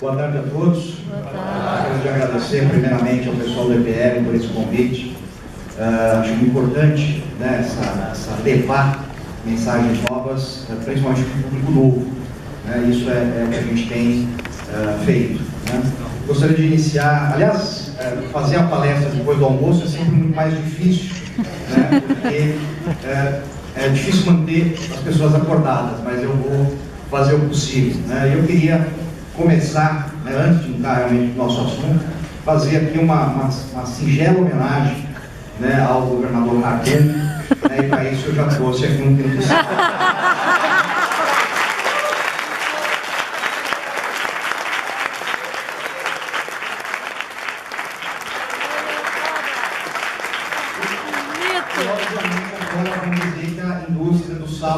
Boa tarde a todos. Quero te agradecer primeiramente ao pessoal do EPL por esse convite. Acho muito importante, né, essa levar mensagens novas, principalmente para o público novo. Isso é o que a gente tem feito. Né? Gostaria de iniciar, aliás, fazer a palestra depois do almoço é sempre muito mais difícil, né, porque é difícil manter as pessoas acordadas, mas eu vou fazer o possível. Né? Eu queria começar, né, antes de entrar realmente no nosso assunto, fazer aqui uma singela homenagem, né, ao governador Raquel, né, e para isso eu já trouxe aqui um tempo.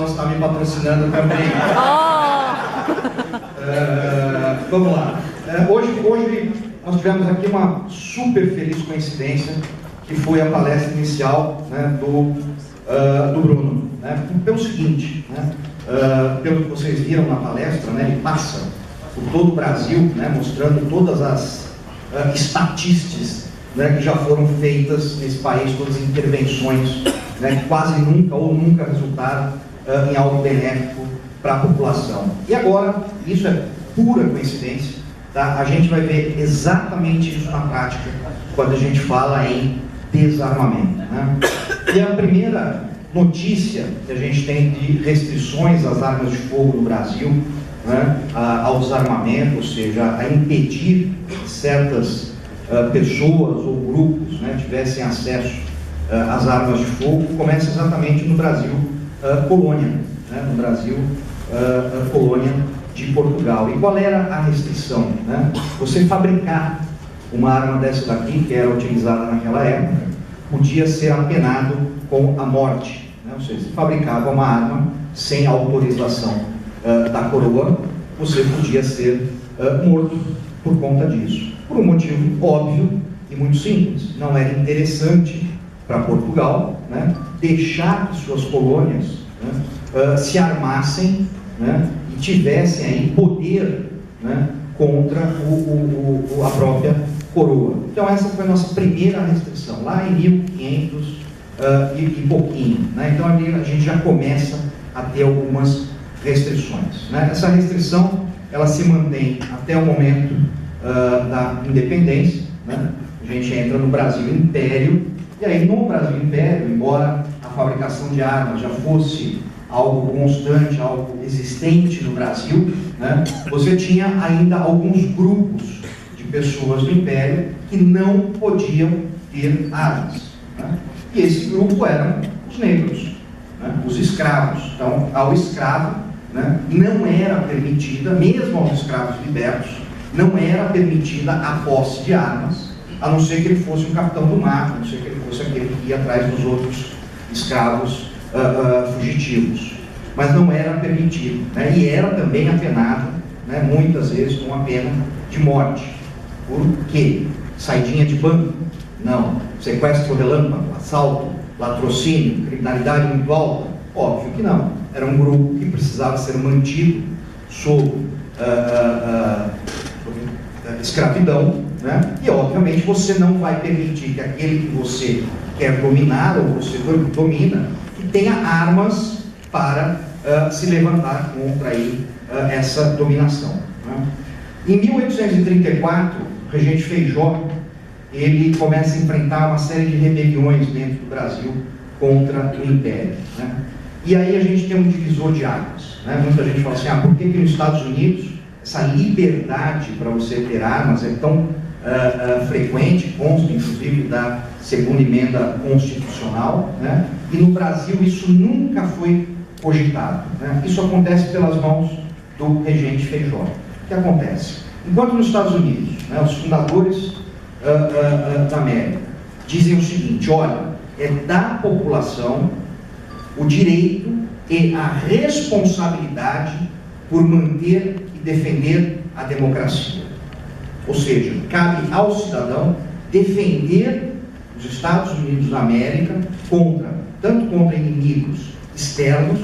Está me patrocinando também. Vamos lá. Hoje nós tivemos aqui uma super feliz coincidência, que foi a palestra inicial, né, do Bruno. Né, pelo seguinte, né, pelo que vocês viram na palestra, né, ele passa por todo o Brasil, né, mostrando todas as estatísticas, né, que já foram feitas nesse país, todas as intervenções, né, que quase nunca ou nunca resultaram em algo benéfico para a população. E agora, isso é pura coincidência, tá? A gente vai ver exatamente isso na prática quando a gente fala em desarmamento. Né? E a primeira notícia que a gente tem de restrições às armas de fogo no Brasil, né, ao desarmamento, ou seja, a impedir que certas pessoas ou grupos, né, tivessem acesso às armas de fogo, começa exatamente no Brasil colônia, né, no Brasil colônia de Portugal. E qual era a restrição? Né? Você fabricar uma arma dessa daqui, que era utilizada naquela época, podia ser apenado com a morte. Né? Ou seja, se fabricava uma arma sem autorização da coroa, você podia ser morto por conta disso. Por um motivo óbvio e muito simples. Não era interessante para Portugal, né, deixar que suas colônias, né, se armassem, né, e tivessem aí poder, né, contra a própria coroa. Então essa foi a nossa primeira restrição, lá em 1500 e pouquinho. Né? Então ali a gente já começa a ter algumas restrições. Né? Essa restrição ela se mantém até o momento da independência. Né? A gente entra no Brasil Império. E aí, no Brasil Império, embora a fabricação de armas já fosse algo constante, algo existente no Brasil, né, você tinha ainda alguns grupos de pessoas do Império que não podiam ter armas. Né? E esse grupo eram os negros, né, os escravos. Então, ao escravo, né, não era permitida, mesmo aos escravos libertos, não era permitida a posse de armas, a não ser que ele fosse um capitão do mar, a não ser que ele fosse aquele que ia atrás dos outros escravos fugitivos. Mas não era permitido, né? E era também apenado, né, muitas vezes com a pena de morte. Por quê? Saidinha de banco? Não. Sequestro relâmpago, assalto, latrocínio, criminalidade muito alta? Óbvio que não. Era um grupo que precisava ser mantido sob escravidão, né? E obviamente você não vai permitir que aquele que você quer dominar, ou você domina, que tenha armas para se levantar contra aí, essa dominação. Né? Em 1834, o regente Feijó, ele começa a enfrentar uma série de rebeliões dentro do Brasil contra o Império. Né? E aí a gente tem um divisor de águas. Né? Muita gente fala assim, por que nos Estados Unidos essa liberdade para você ter armas é tão frequente, consta inclusive da segunda emenda constitucional, né? E no Brasil isso nunca foi cogitado. Né? Isso acontece pelas mãos do regente Feijó. O que acontece? Enquanto nos Estados Unidos, né, os fundadores da América dizem o seguinte, olha, é da população o direito e a responsabilidade por manter e defender a democracia. Ou seja, cabe ao cidadão defender os Estados Unidos da América tanto contra inimigos externos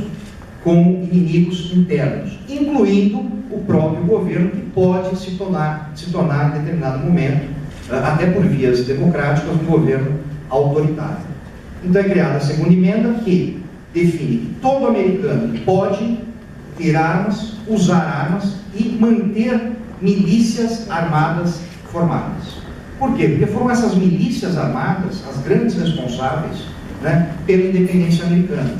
como inimigos internos, incluindo o próprio governo, que pode se tornar em determinado momento, até por vias democráticas, um governo autoritário. Então é criada a segunda emenda, que define que todo americano pode ter armas, usar armas e manter milícias armadas formadas. Por quê? Porque foram essas milícias armadas as grandes responsáveis, né, pela independência americana.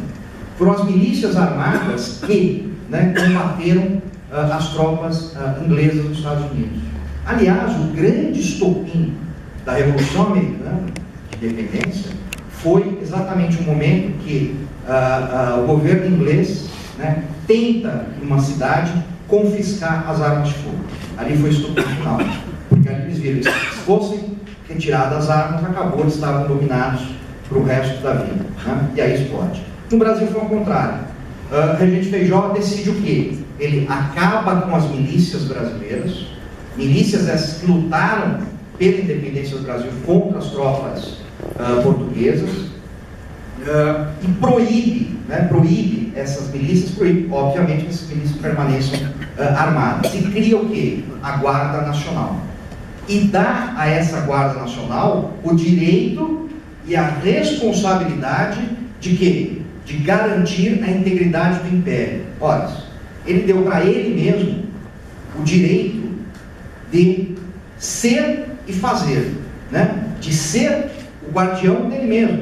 Foram as milícias armadas que, né, combateram as tropas inglesas dos Estados Unidos. Aliás, o grande estopim da Revolução Americana de Independência foi exatamente o momento que o governo inglês, né, tenta, em uma cidade, confiscar as armas de fogo. Ali foi o estopim final, porque ali eles viram que se fossem retiradas as armas, acabou, eles estavam dominados para o resto da vida, né? E aí explode. No Brasil foi ao contrário. Regente Feijó decide o quê? Ele acaba com as milícias brasileiras, milícias essas que lutaram pela independência do Brasil contra as tropas portuguesas, e proíbe, né, proíbe essas milícias, proíbe, obviamente, que essas milícias permaneçam armadas. E cria o quê? A Guarda Nacional. E dá a essa Guarda Nacional o direito e a responsabilidade de quê? De garantir a integridade do Império. Olha, ele deu para ele mesmo o direito de ser e fazer, né? De ser o guardião dele mesmo.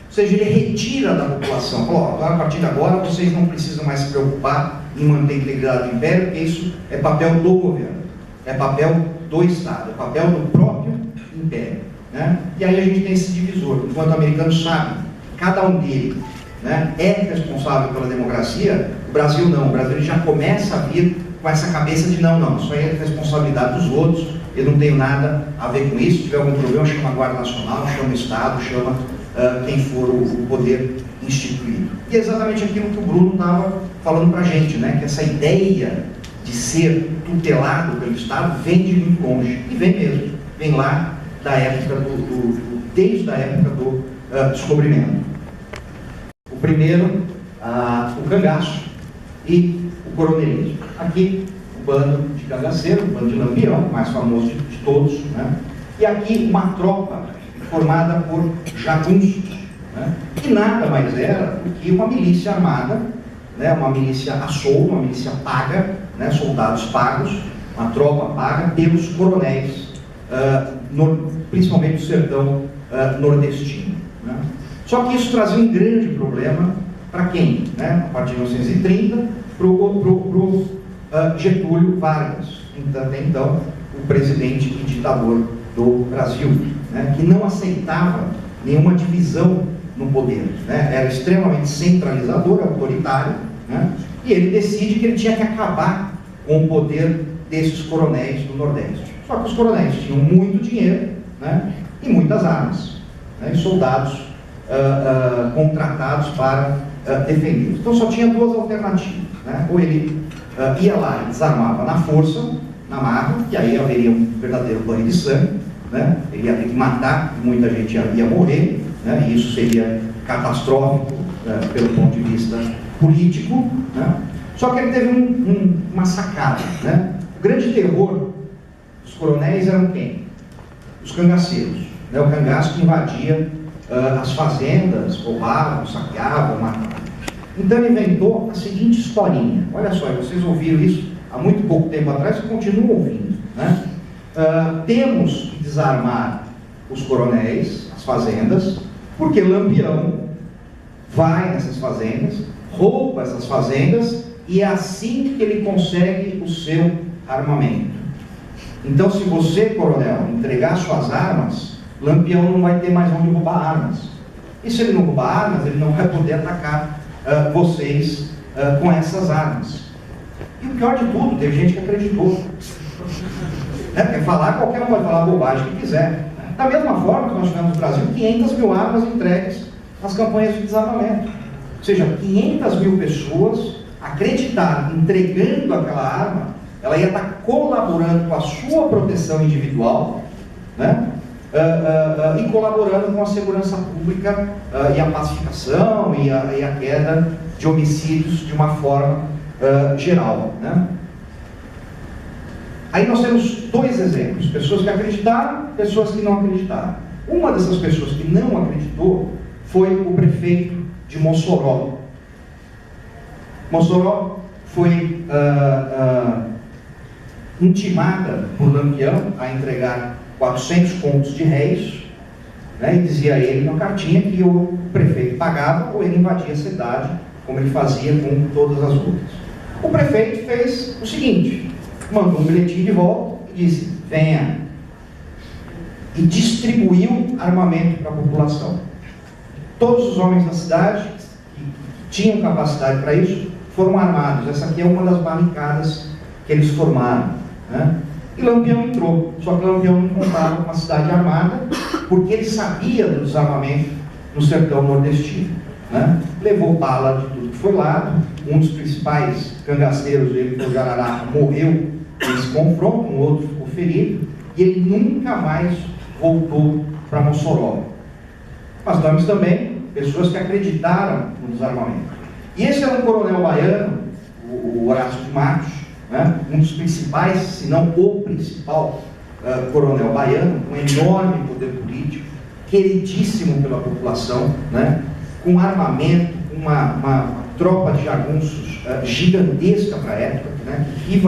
Ou seja, ele retira da população, falou, agora, a partir de agora vocês não precisam mais se preocupar em manter a integridade do Império, porque isso é papel do governo, é papel do Estado, é papel do próprio Império, né? E aí a gente tem esse divisor. Enquanto o americano sabe que cada um deles, né, é responsável pela democracia, o Brasil não. O Brasil já começa a vir com essa cabeça de não, isso aí é responsabilidade dos outros, eu não tenho nada a ver com isso, se tiver algum problema chama a Guarda Nacional, chama o Estado, chama quem for o poder instituído. E é exatamente aquilo que o Bruno estava falando para a gente, né, que essa ideia de ser tutelado pelo Estado vem de muito longe, e vem mesmo, vem lá da época desde a época do descobrimento. O primeiro, o cangaço e o coronelismo. Aqui, o bando de cangaceiro, o bando de Lampião, o mais famoso de todos, né? E aqui uma tropa formada por jagunços, né? Que nada mais era do que uma milícia armada, né? Uma milícia a soldo, uma milícia paga, né? Soldados pagos, uma tropa paga pelos coronéis, principalmente do sertão nordestino, né? Só que isso trazia um grande problema para quem? Né? A partir de 1930, para o Getúlio Vargas, até então o presidente e ditador do Brasil, né? Que não aceitava nenhuma divisão no poder, né? Era extremamente centralizador, autoritário, né? E ele decide que ele tinha que acabar com o poder desses coronéis do Nordeste. Só que os coronéis tinham muito dinheiro, né? E muitas armas, né? E soldados contratados para defendê-los. Então só tinha duas alternativas, né? Ou ele ia lá e desarmava na força, na marra, e aí haveria um verdadeiro banho de sangue, né? Ele ia ter que matar, muita gente ia morrer, né? E isso seria catastrófico pelo ponto de vista político, né? Só que ele teve uma sacada, né? O grande terror dos coronéis eram quem? Os cangaceiros, né? O cangaço que invadia as fazendas, roubavam, saqueavam, matavam. Então ele inventou a seguinte historinha. Olha só, vocês ouviram isso há muito pouco tempo atrás e continuam ouvindo, né? Temos que desarmar os coronéis, as fazendas, porque Lampião vai nessas fazendas, rouba essas fazendas e é assim que ele consegue o seu armamento. Então, se você, coronel, entregar suas armas, Lampião não vai ter mais onde roubar armas. E se ele não roubar armas, ele não vai poder atacar vocês com essas armas. E o pior de tudo, teve gente que acreditou. Quer falar, qualquer um pode falar a bobagem que quiser. Da mesma forma que nós tivemos no Brasil 500 mil armas entregues nas campanhas de desarmamento. Ou seja, 500 mil pessoas acreditaram, entregando aquela arma, ela ia estar colaborando com a sua proteção individual, né? E colaborando com a segurança pública e a pacificação e a queda de homicídios de uma forma geral, né? Aí nós temos dois exemplos, pessoas que acreditaram, pessoas que não acreditaram. Uma dessas pessoas que não acreditou foi o prefeito de Mossoró. Mossoró foi intimada por Lampião a entregar 400 contos de réis, né, e dizia a ele na cartinha que o prefeito pagava ou ele invadia a cidade, como ele fazia com todas as outras. O prefeito fez o seguinte, mandou um bilhetinho de volta e disse, venha, e distribuiu armamento para a população. Todos os homens da cidade que tinham capacidade para isso foram armados. Essa aqui é uma das barricadas que eles formaram, né? E Lampião entrou, só que Lampião não contava com uma cidade armada, porque ele sabia do desarmamento no sertão nordestino, né? Levou bala de tudo que foi lado. Um dos principais cangaceiros dele, o Jararaca, morreu nesse confronto, um outro ficou ferido, e ele nunca mais voltou para Mossoró. Mas temos também pessoas que acreditaram no desarmamento. E esse era um coronel baiano, o Horácio de Matos, né? Um dos principais, se não o principal coronel baiano, com enorme poder político, queridíssimo pela população, né? Com armamento, uma tropa de jagunços gigantesca para a época, né? Que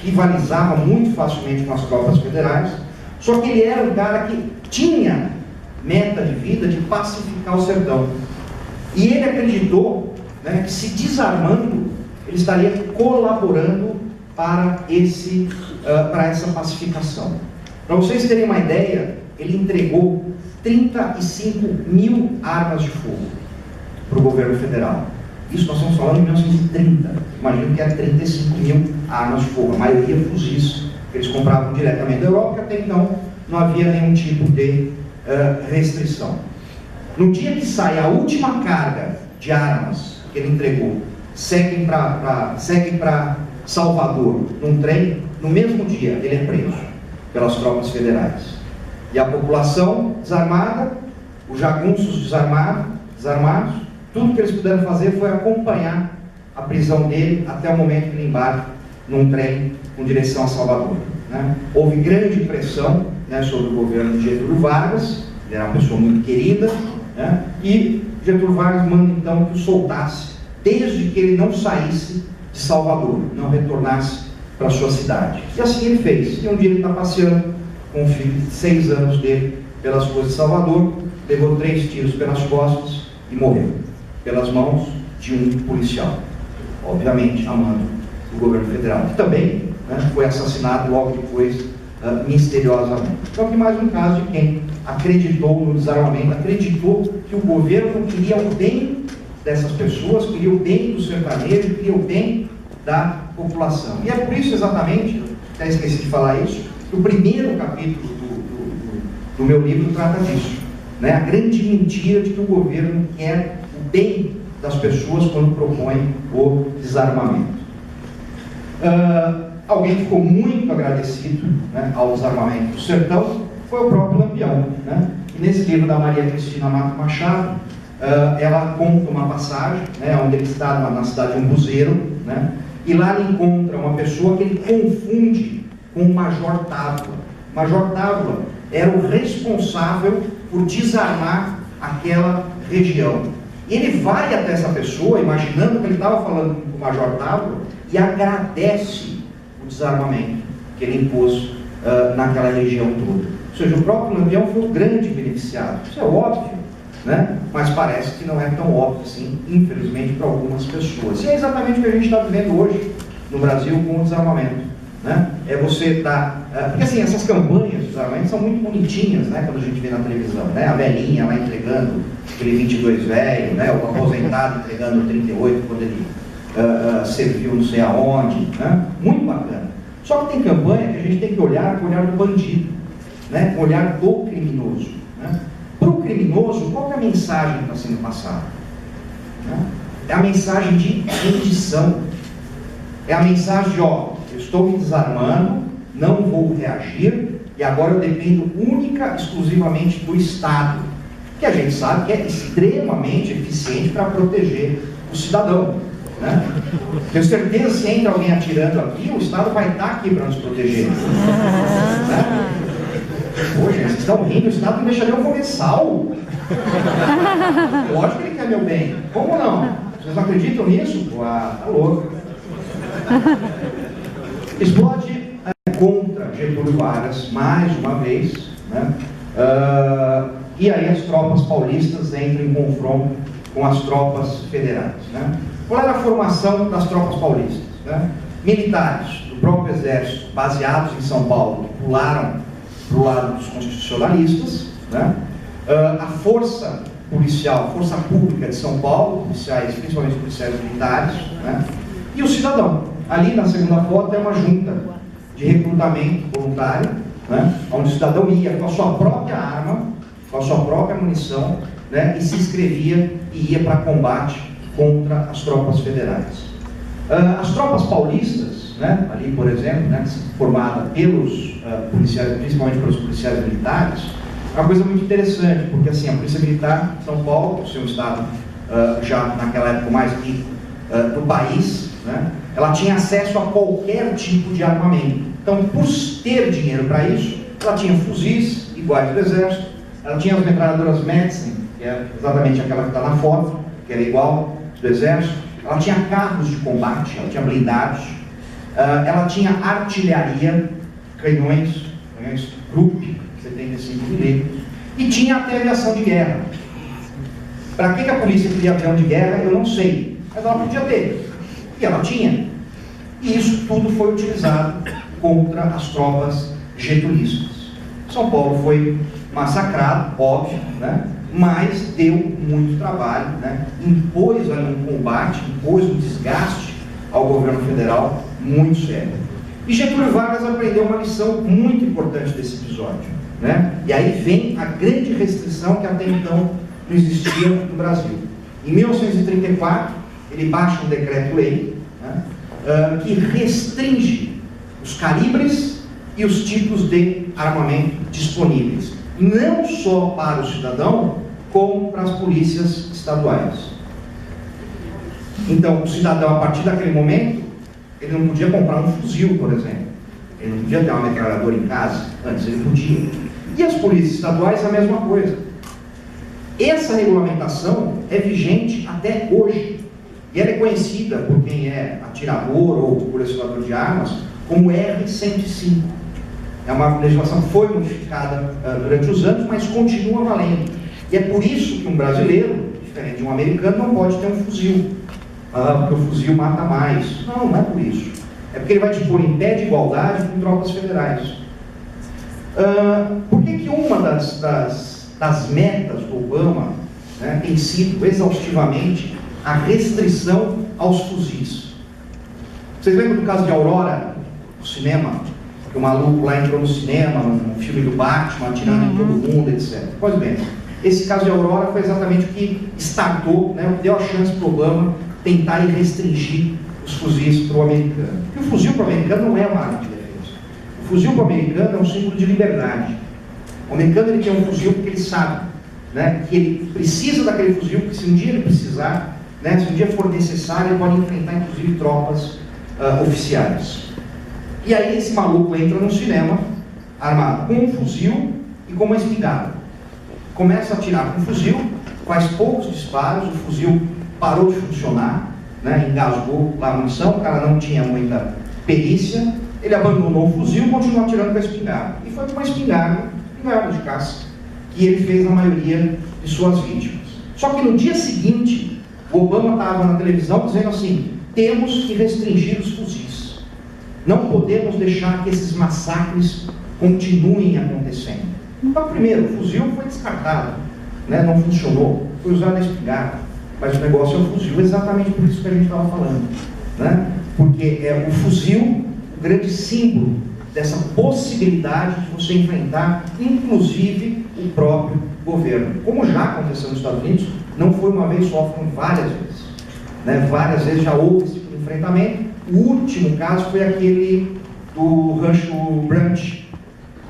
rivalizava muito facilmente com as tropas federais. Só que ele era um cara que tinha meta de vida de pacificar o sertão. E ele acreditou, né, que se desarmando, ele estaria colaborando para essa pacificação. Para vocês terem uma ideia, ele entregou 35 mil armas de fogo para o governo federal. Isso nós estamos falando em 1930. Imagino que é 35 mil armas de fogo. A maioria fuzis, que eles compravam diretamente da Europa, porque até então não havia nenhum tipo de restrição. No dia que sai a última carga de armas que ele entregou, seguem para Salvador, num trem, no mesmo dia ele é preso pelas tropas federais. E a população desarmada, os jagunços desarmados, tudo que eles puderam fazer foi acompanhar a prisão dele até o momento que ele embarca num trem com direção a Salvador, né? Houve grande pressão, né, sobre o governo de Getúlio Vargas, ele era uma pessoa muito querida, né? E Getúlio Vargas manda então que o soltasse, desde que ele não saísse de Salvador, não retornasse para a sua cidade. E assim ele fez. E um dia ele está passeando com o filho de 6 anos dele pelas ruas de Salvador, levou 3 tiros pelas costas e morreu, pelas mãos de um policial, obviamente amando o governo federal, que também, né, foi assassinado logo depois, misteriosamente. Então aqui mais um caso de quem acreditou no desarmamento, acreditou que o governo queria o bem dessas pessoas, queria o bem do sertanejo, queria o bem da população. E é por isso exatamente, até esqueci de falar isso, que o primeiro capítulo do meu livro trata disso, né? A grande mentira de que o governo quer o bem das pessoas quando propõe o desarmamento. Alguém ficou muito agradecido, né, ao desarmamento do sertão foi o próprio Lampião, né? E nesse livro da Maria Cristina Mato Machado, ela conta uma passagem, né, onde ele está na cidade de Umbuzeiro, né? E lá ele encontra uma pessoa que ele confunde com o Major Távola. O Major Távola era o responsável por desarmar aquela região. E ele vai até essa pessoa, imaginando que ele estava falando com o Major Távola, e agradece o desarmamento que ele impôs naquela região toda. Ou seja, o próprio Lampião foi o grande beneficiado. Isso é óbvio, né? Mas parece que não é tão óbvio assim, infelizmente, para algumas pessoas. E é exatamente o que a gente está vivendo hoje no Brasil com o desarmamento, né? É você dar... porque assim, essas campanhas de desarmamento são muito bonitinhas, né? Quando a gente vê na televisão, né? A velhinha lá entregando aquele 22 velho, né? O aposentado entregando o 38 quando ele serviu não sei aonde, né? Muito bacana. Só que tem campanha que a gente tem que olhar com o olhar do bandido, né? Com o olhar do criminoso, né? Para o criminoso, qual é a mensagem que está sendo passada? Né? É a mensagem de rendição. É a mensagem de, ó, eu estou me desarmando, não vou reagir, e agora eu dependo única, exclusivamente do Estado, que a gente sabe que é extremamente eficiente para proteger o cidadão, Né? Tenho certeza que se entra alguém atirando aqui, o Estado vai estar aqui para nos proteger. Né? Pô, gente, vocês estão rindo, o Estado não deixa nem eu comer sal. Lógico que ele quer meu bem. Como não? Vocês não acreditam nisso? Pô, tá louco. Explode contra Getúlio Vargas, mais uma vez, né? E aí as tropas paulistas entram em confronto com as tropas federais. Né? Qual era a formação das tropas paulistas? Né? Militares do próprio exército, baseados em São Paulo, que pularam para o lado dos constitucionalistas, né? A força policial, força pública de São Paulo, policiais, principalmente policiais militares, né? E o cidadão. Ali na segunda foto é uma junta de recrutamento voluntário, né? Onde o cidadão ia com a sua própria arma, com a sua própria munição, né? E se inscrevia e ia para combate contra as tropas federais. As tropas paulistas, né? Ali, por exemplo, né? Formada pelos policiais, principalmente pelos policiais militares, é uma coisa muito interessante, porque assim, a Polícia Militar de São Paulo, o seu estado já naquela época mais rico do país, né? Ela tinha acesso a qualquer tipo de armamento. Então, por ter dinheiro para isso, ela tinha fuzis iguais do exército, ela tinha as metralhadoras Madsen, que é exatamente aquela que está na foto, que era igual do exército, ela tinha carros de combate, ela tinha blindados, ela tinha artilharia, canhões Krupp, 75mm, e tinha até aviação de guerra. Para que a polícia queria avião de guerra, eu não sei, mas ela podia ter, e ela tinha. E isso tudo foi utilizado contra as tropas getulistas. São Paulo foi massacrado, óbvio, né? Mas deu muito trabalho, né? Impôs ali um combate, impôs um desgaste ao governo federal muito sério. E Getúlio Vargas aprendeu uma lição muito importante desse episódio, né? E aí vem a grande restrição que até então não existia no Brasil. Em 1934, ele baixa um decreto-lei, né? Que restringe os calibres e os tipos de armamento disponíveis, não só para o cidadão, como para as polícias estaduais. Então, o cidadão, a partir daquele momento, ele não podia comprar um fuzil, por exemplo. Ele não podia ter uma metralhadora em casa, antes ele podia. E as polícias estaduais, a mesma coisa. Essa regulamentação é vigente até hoje. E ela é conhecida por quem é atirador ou colecionador de armas como R-105. É uma legislação que foi modificada durante os anos, mas continua valendo. E é por isso que um brasileiro, diferente de um americano, não pode ter um fuzil. Porque o fuzil mata mais. Não, não é por isso. É porque ele vai dispor em pé de igualdade com tropas federais. Por que uma das metas do Obama, né, tem sido exaustivamente a restrição aos fuzis? Vocês lembram do caso de Aurora, no cinema? Que o maluco lá entrou no cinema, no filme do Batman, atirando em todo mundo, etc. Pois bem, esse caso de Aurora foi exatamente o que startou, né, o que deu a chance para o Obama tentar restringir os fuzis para o americano. Porque o fuzil para o americano não é uma arma de defesa. O fuzil para o americano é um símbolo de liberdade. O americano ele tem um fuzil porque ele sabe, né, que ele precisa daquele fuzil, porque se um dia ele precisar, né, se um dia for necessário, ele pode enfrentar inclusive tropas oficiais. E aí esse maluco entra no cinema, armado com um fuzil e com uma espingarda. Começa a atirar com o fuzil, faz poucos disparos, o fuzil parou de funcionar, né, engasgou lá a munição, o cara não tinha muita perícia, ele abandonou o fuzil e continuou atirando com a espingarda. E foi com uma espingarda de caça que ele fez na maioria de suas vítimas. Só que no dia seguinte, o Obama estava na televisão dizendo assim: temos que restringir os fuzis. Não podemos deixar que esses massacres continuem acontecendo. Então, primeiro, o fuzil foi descartado, né? Não funcionou, foi usado a espingarda, mas o negócio é o fuzil, exatamente por isso que a gente estava falando, né? Porque é o fuzil o grande símbolo dessa possibilidade de você enfrentar, inclusive, o próprio governo. Como já aconteceu nos Estados Unidos, não foi uma vez só, foram várias vezes, né? Várias vezes já houve esse tipo de enfrentamento. O último caso foi aquele do Rancho Branch,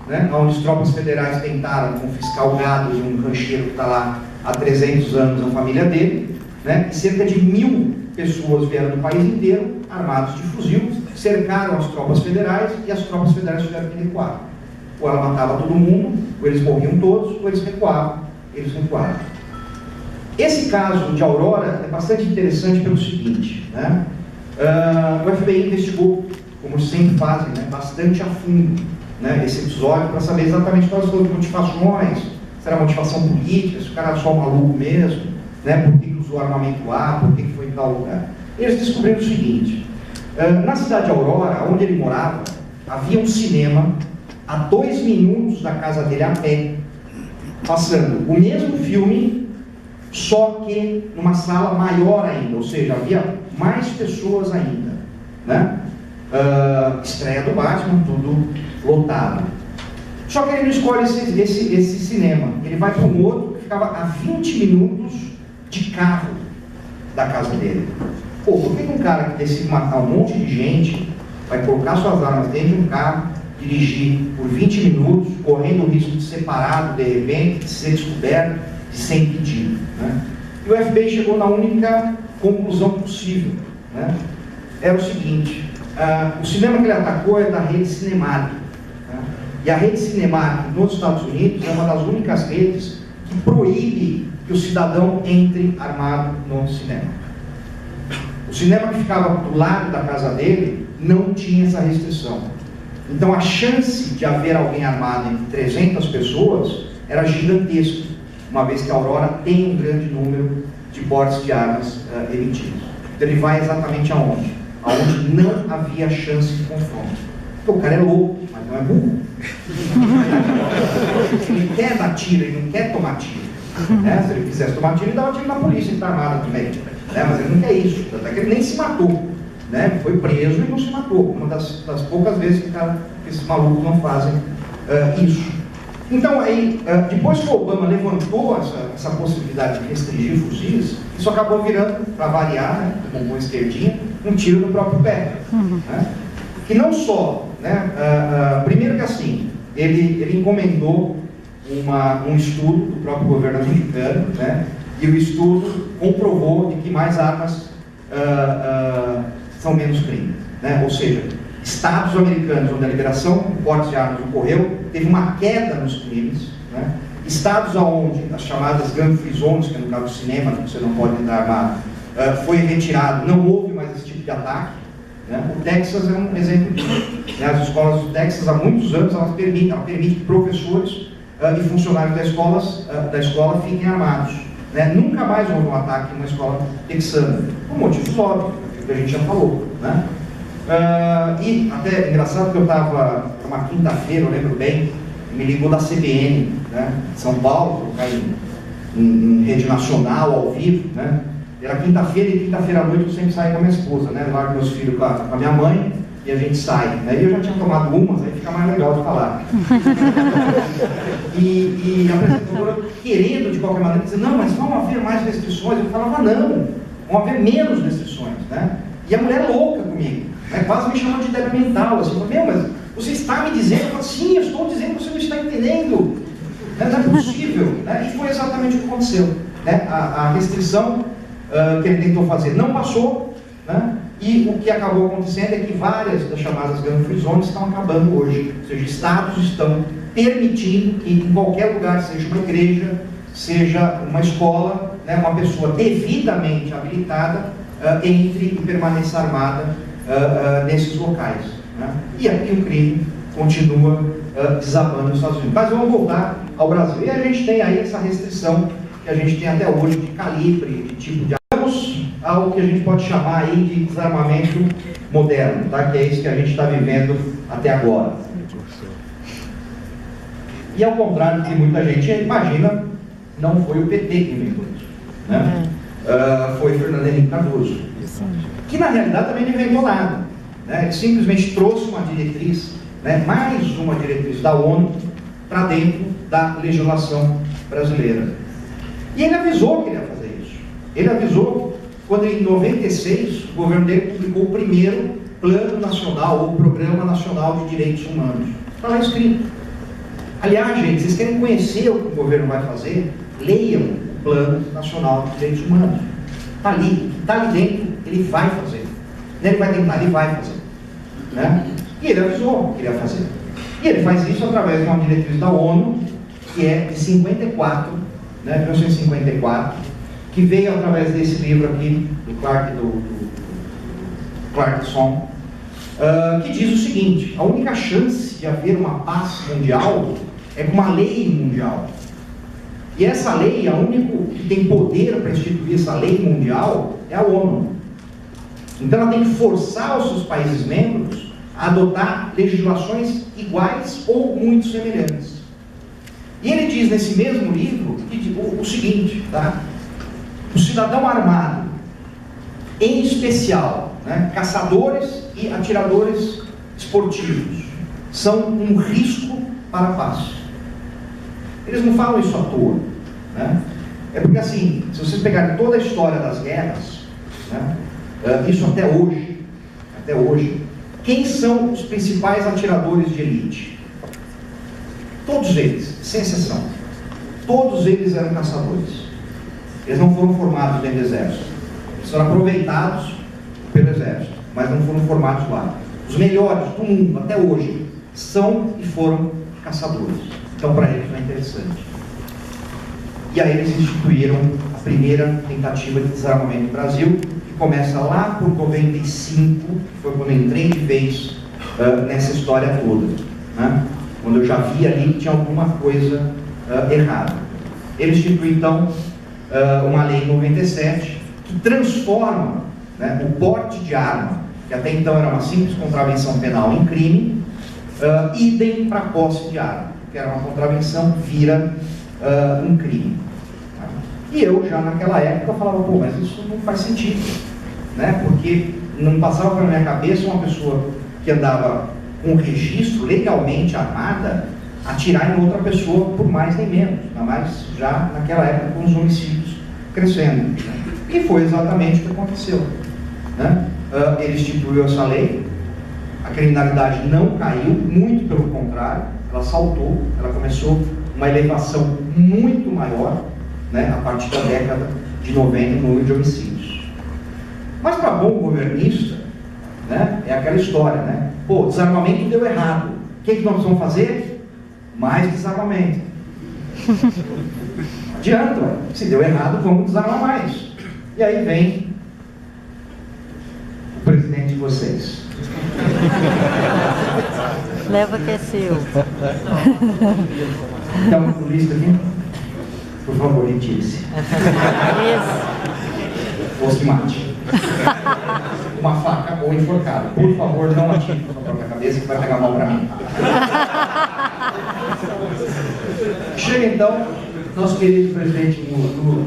né, onde as tropas federais tentaram confiscar o gado de um rancheiro que está lá há 300 anos, a família dele, né, e cerca de 1000 pessoas vieram do país inteiro, armados de fuzil, cercaram as tropas federais e as tropas federais tiveram que recuar. Ou ela matava todo mundo, ou eles morriam todos, ou eles recuavam. Esse caso de Aurora é bastante interessante pelo seguinte, né? O FBI investigou, como sempre fazem, né, bastante a fundo, né, esse episódio, para saber exatamente quais foram as motivações, se era motivação política, se o cara era só um maluco mesmo, né, por que usou armamento lá, por que foi em tal lugar. Eles descobriram o seguinte: na cidade de Aurora, onde ele morava, havia um cinema a 2 minutos da casa dele a pé, passando o mesmo filme, só que numa sala maior ainda, ou seja, havia mais pessoas ainda, né? Estreia do Batman, tudo lotado. Só que ele não escolhe esse cinema, ele vai para um outro que ficava a 20 minutos de carro da casa dele. Pô, por que um cara que decide matar um monte de gente vai colocar suas armas dentro de um carro, dirigir por 20 minutos, correndo o risco de ser parado de repente, de ser descoberto, de ser impedido, né? E o FBI chegou na única conclusão possível, né? Era o seguinte: o cinema que ele atacou é da rede Cinemark, né? E a rede Cinemark nos Estados Unidos é uma das únicas redes que proíbe que o cidadão entre armado no cinema. O cinema que ficava do lado da casa dele não tinha essa restrição. Então a chance de haver alguém armado entre 300 pessoas era gigantesca, uma vez que a Aurora tem um grande número de portes de armas emitidos. Então ele vai exatamente aonde? Aonde não havia chance de confronto. Então, o cara é louco, mas não é burro. Ele quer dar tiro, ele não quer tomar tiro, né? Se ele quisesse tomar tiro, ele dava tiro na polícia, ele está armado também, né? Mas ele não quer isso, até que ele nem se matou, né? Foi preso e não se matou. Uma das poucas vezes que esses malucos não fazem isso. Então aí, depois que o Obama levantou essa possibilidade de restringir fuzis, isso acabou virando, para variar, né, como uma esquerdinha, um tiro no próprio pé. Né? Que não só, né, primeiro que assim, ele encomendou um estudo do próprio governo americano, né, e o estudo comprovou de que mais armas são menos crime, né? Ou seja, estados americanos onde a liberação de portes de armas ocorreu, teve uma queda nos crimes, né? Estados onde as chamadas gun-free zones, que é no caso do cinema, que você não pode entrar armado, foi retirado, não houve mais esse tipo de ataque, né? O Texas é um exemplo disso, né? As escolas do Texas, há muitos anos, elas permitem que professores e funcionários da escola fiquem armados, né? Nunca mais houve um ataque em uma escola texana, por motivos óbvios, que a gente já falou, né? E até engraçado que eu estava uma quinta-feira, eu lembro bem, me ligou da CBN, né, de São Paulo, em rede nacional, ao vivo, né? Era quinta-feira, e quinta-feira à noite eu sempre saio com a minha esposa, né? Largo meus filhos com a minha mãe e a gente sai, né? E eu já tinha tomado umas, aí fica mais legal de falar. E a apresentadora querendo de qualquer maneira dizer, não, mas vão haver mais restrições. Eu falava, não, vão haver menos restrições, né? E a mulher louca comigo, né? Quase me chamou de débil mental, assim, meu, mas você está me dizendo? Eu falo, sim, eu estou dizendo que você não está entendendo, né? Não é possível, né? E foi exatamente o que aconteceu, né? A restrição que ele tentou fazer não passou, né? E o que acabou acontecendo é que várias das chamadas gun-free zones estão acabando hoje, ou seja, estados estão permitindo que em qualquer lugar, seja uma igreja, seja uma escola, né, uma pessoa devidamente habilitada entre e permaneça armada nesses locais, né? E aqui o crime continua desabando nos Estados Unidos. Mas vamos voltar ao Brasil. E a gente tem aí essa restrição que a gente tem até hoje de calibre, de tipo de... Vamos ao que a gente pode chamar aí de desarmamento moderno, tá? Que é isso que a gente está vivendo até agora. E ao contrário do que muita gente imagina, não foi o PT que inventou isso, né? Foi Fernando Henrique Cardoso, que na realidade também não inventou nada, né? Ele simplesmente trouxe uma diretriz, né, mais uma diretriz da ONU para dentro da legislação brasileira. E ele avisou que ele ia fazer isso. Ele avisou quando em 96 o governo dele publicou o primeiro Plano Nacional ou Programa Nacional de Direitos Humanos. Está lá escrito. Aliás, gente, vocês querem conhecer o que o governo vai fazer? Leiam o Plano Nacional de Direitos Humanos. Está ali dentro, ele ele vai fazer. Ele vai tentar, ele vai fazer. Né? E ele avisou que ele ia fazer. E ele faz isso através de uma diretriz da ONU, que é de 54, né, 1954, que veio através desse livro aqui, do Clarkson, que diz o seguinte: a única chance de haver uma paz mundial é com uma lei mundial. E essa lei, a única que tem poder para instituir essa lei mundial é a ONU. Então ela tem que forçar os seus países membros a adotar legislações iguais ou muito semelhantes. E ele diz nesse mesmo livro o seguinte, tá? O cidadão armado, em especial, né, caçadores e atiradores esportivos, são um risco para a paz. Eles não falam isso à toa, né? É porque assim, se vocês pegarem toda a história das guerras, né, isso até hoje, quem são os principais atiradores de elite? Todos eles, sem exceção. Todos eles eram caçadores. Eles não foram formados dentro do exército. Eles foram aproveitados pelo exército, mas não foram formados lá. Os melhores do mundo, até hoje, são e foram caçadores. Então, para eles não é interessante. E aí eles instituíram a primeira tentativa de desarmamento no Brasil, que começa lá por 95, que foi quando eu entrei de vez nessa história toda, né? Quando eu já vi ali que tinha alguma coisa errada. Ele institui, então, uma lei em 97, que transforma, né, o porte de arma, que até então era uma simples contravenção penal em crime, idem para a posse de arma, que era uma contravenção, vira um crime. E eu já naquela época falava, pô, mas isso não faz sentido, né? Porque não passava pela minha cabeça uma pessoa que andava com registro legalmente armada atirar em outra pessoa por mais nem menos, ainda mais já naquela época com os homicídios crescendo, né? E foi exatamente o que aconteceu, né? Ele instituiu essa lei, a criminalidade não caiu, muito pelo contrário, ela saltou, ela começou uma elevação muito maior, né, a partir da década de 90 no número de homicídios. Mas para bom governista, né, é aquela história, né? Pô, desarmamento deu errado. O que nós vamos fazer? Mais desarmamento. Não adianta, ué. Se deu errado, vamos desarmar mais. E aí vem o presidente de vocês. Leva que é seu. Então, lista aqui. Por favor, retire-se. Ou se mate. Uma faca ou enforcado. Por favor, não atire na própria cabeça que vai pegar mal para mim. Chega então nosso querido presidente Lula.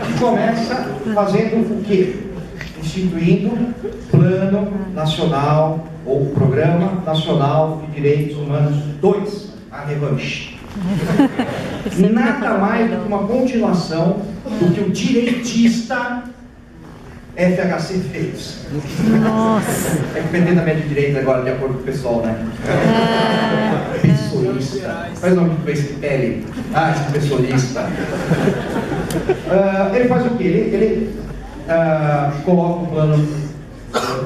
E começa fazendo o quê? Instituindo Plano Nacional ou Programa Nacional de Direitos Humanos 2, a revanche. Nada mais do que uma continuação do que o direitista FHC fez. Nossa. É que o PT também é de direita agora, de acordo com o pessoal, né? Pessoalista. Faz o nome do PSL. Esse pessoalista. Ele faz o quê? Ele coloca o plano,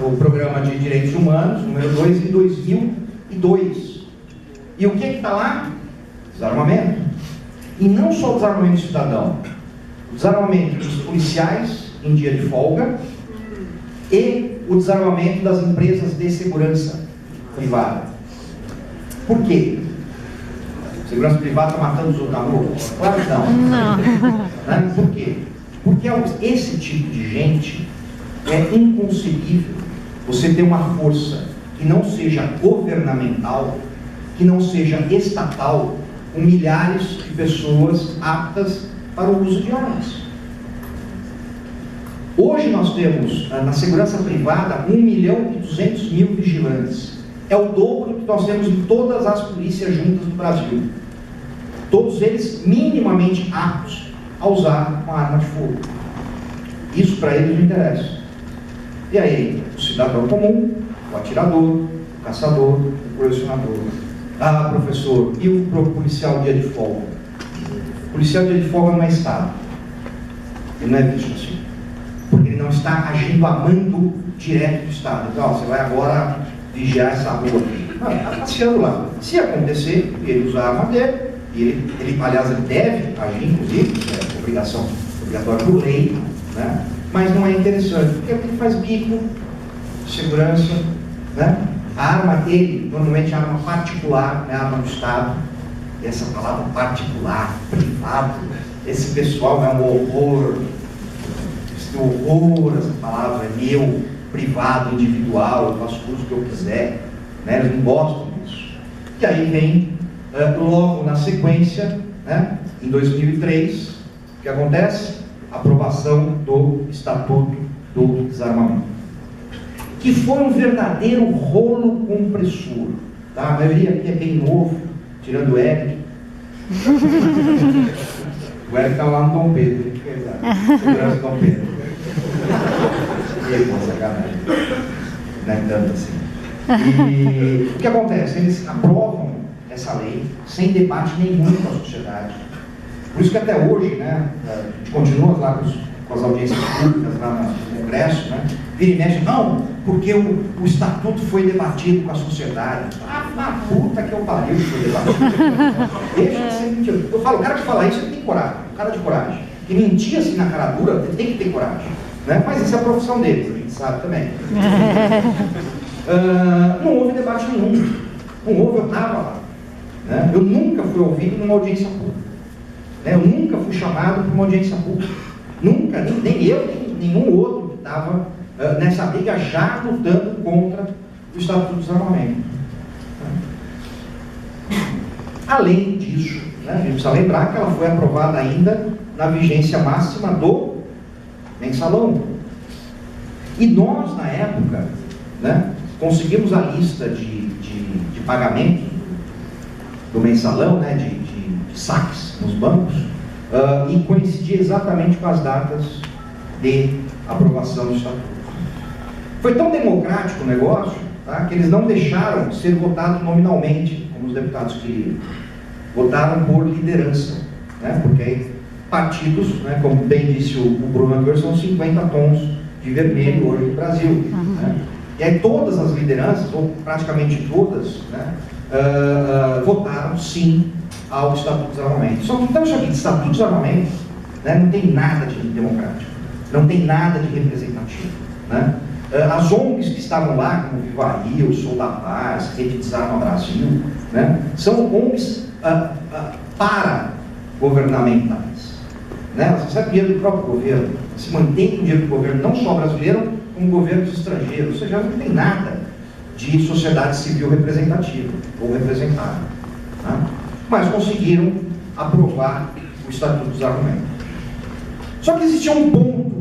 o Programa de Direitos Humanos, número 2, em 2002. E o que está lá? Desarmamento. E não só o desarmamento cidadão, o desarmamento dos policiais em dia de folga e o desarmamento das empresas de segurança privada. Por quê? Segurança privada está matando os outros na rua? Claro que não. Né? Por quê? Porque esse tipo de gente é inconcebível você ter uma força que não seja governamental, que não seja estatal, com milhares de pessoas aptas para o uso de armas. Hoje nós temos, na segurança privada, 1.200.000 vigilantes. É o dobro que nós temos em todas as polícias juntas do Brasil. Todos eles minimamente aptos a usar uma arma de fogo. Isso para eles não interessa. E aí, o cidadão comum, o atirador, o caçador, o colecionador. Ah, professor, e o policial dia de folga? O policial dia de folga não é Estado. Ele não é visto assim. não está agindo a mando direto do Estado. Então, você vai agora vigiar essa rua aqui. Não, ele está passeando lá. Se acontecer, ele usa a arma dele, e ele, aliás, ele deve agir, inclusive, é obrigação obrigatória por lei, né? Mas não é interessante, porque ele faz bico, segurança, né? A arma dele, normalmente é arma particular, é arma do Estado. E essa palavra particular, privado, esse pessoal é um horror. Esse horror, essa palavra é meu, privado, individual, eu faço uso que eu quiser, né? Eles não gostam disso. E aí vem, logo na sequência, né? Em 2003, o que acontece? Aprovação do Estatuto do Desarmamento, que foi um verdadeiro rolo compressor, tá? A maioria aqui é bem novo, tirando o Eric. O Eric está lá no Dom Pedro, segurança do Dom Pedro. E ele, pô, sacanagem. Não é tanto assim. E o que acontece? Eles aprovam essa lei sem debate nenhum com a sociedade. Por isso que até hoje, né, a gente continua lá com as audiências públicas lá no Congresso, né, vira e mexe, não, porque o Estatuto foi debatido com a sociedade. Ah, puta que eu pariu que foi debatido. Deixa de ser mentiroso. Eu falo, o cara que fala isso, ele tem coragem, o cara de coragem. E mentir assim na cara dura, ele tem que ter coragem. Né? Mas isso é a profissão deles, a gente sabe também. Não houve debate nenhum. Não houve, eu estava lá. Né? Eu nunca fui ouvido numa audiência pública. Né? Eu nunca fui chamado para uma audiência pública. Nunca, nem eu, nem nenhum outro que estava nessa briga já lutando contra o Estatuto do Desarmamento. Além disso, né, a gente precisa lembrar que ela foi aprovada ainda na vigência máxima do mensalão. E nós, na época, né, conseguimos a lista de pagamento do mensalão, né, de saques nos bancos, e coincidia exatamente com as datas de aprovação do Estatuto. Foi tão democrático o negócio, tá, que eles não deixaram ser votado nominalmente, como os deputados queriam. Votaram por liderança, né, porque aí partidos, né, como bem disse o Bruno anterior, são 50 tons de vermelho hoje no Brasil. Né? E aí todas as lideranças, ou praticamente todas, né, votaram sim ao Estatuto do Desarmamento. Só que então isso aqui, Estatuto do Desarmamento, né, não tem nada de democrático, não tem nada de representativo. Né? As ONGs que estavam lá, como Viva Rio, Sou da Paz, Rede Desarma Brasil, né, são ONGs para-governamentais. Né? Elas recebem dinheiro do próprio governo, se mantém com dinheiro do governo, não só brasileiro, como governos estrangeiros. Ou seja, não tem nada de sociedade civil representativa ou representada. Né? Mas conseguiram aprovar o Estatuto do Desarmamento. Só que existia um ponto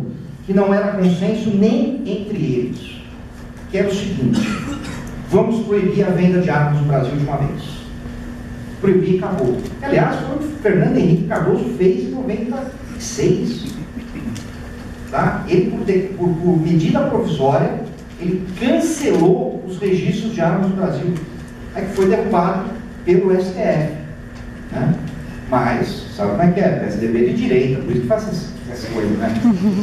que não era consenso nem entre eles, que era o seguinte: vamos proibir a venda de armas no Brasil de uma vez. Proibir e acabou. Aliás, foi o que Fernando Henrique Cardoso fez em 96. Tá? Ele, por medida provisória, ele cancelou os registros de armas no Brasil. Aí que foi derrubado pelo STF. Né? Mas, sabe como é que é? PSDB de direita, por isso que faz essa coisa, né? A